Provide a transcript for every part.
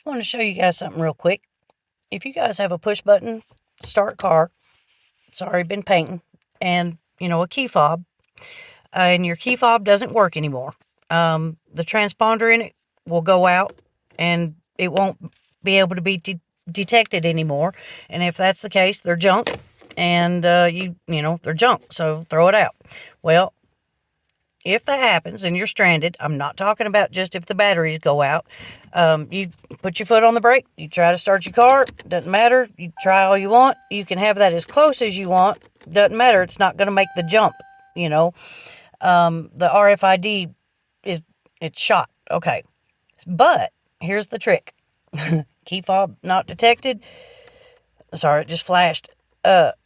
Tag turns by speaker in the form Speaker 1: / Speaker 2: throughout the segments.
Speaker 1: want to show you guys something real quick. If you guys have a push button start car, it's already been painted, and a key fob, and your key fob doesn't work anymore, the transponder in it will go out and it won't be able to be detected anymore. And if that's the case, they're junk, and they're junk, so throw it out. Well, if that happens and you're stranded, I'm not talking about just if the batteries go out. You put your foot on the brake, you try to start your car, doesn't matter. You try all you want. You can have that as close as you want. Doesn't matter. It's not going to make the jump, The RFID it's shot. Okay. But here's the trick. Key fob not detected. Sorry, it just flashed.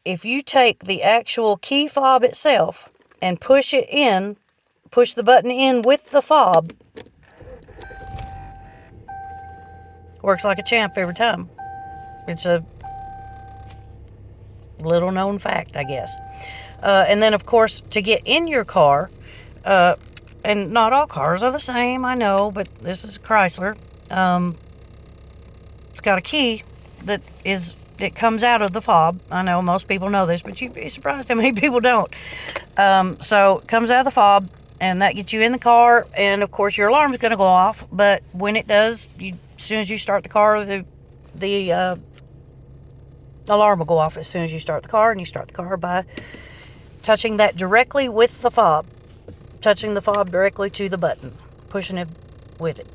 Speaker 1: If you take the actual key fob itself and push the button in with the fob, works like a champ every time. It's a little known fact, I guess. And then, of course, to get in your car, and not all cars are the same, I know, but this is Chrysler. It's got a key it comes out of the fob. I know most people know this, but you'd be surprised how many people don't. So it comes out of the fob, and that gets you in the car, and of course your alarm is going to go off. But when it does, as soon as you start the car, the alarm will go off as soon as you start the car, and you start the car by touching that directly with the fob, touching the fob directly to the button, pushing it with it.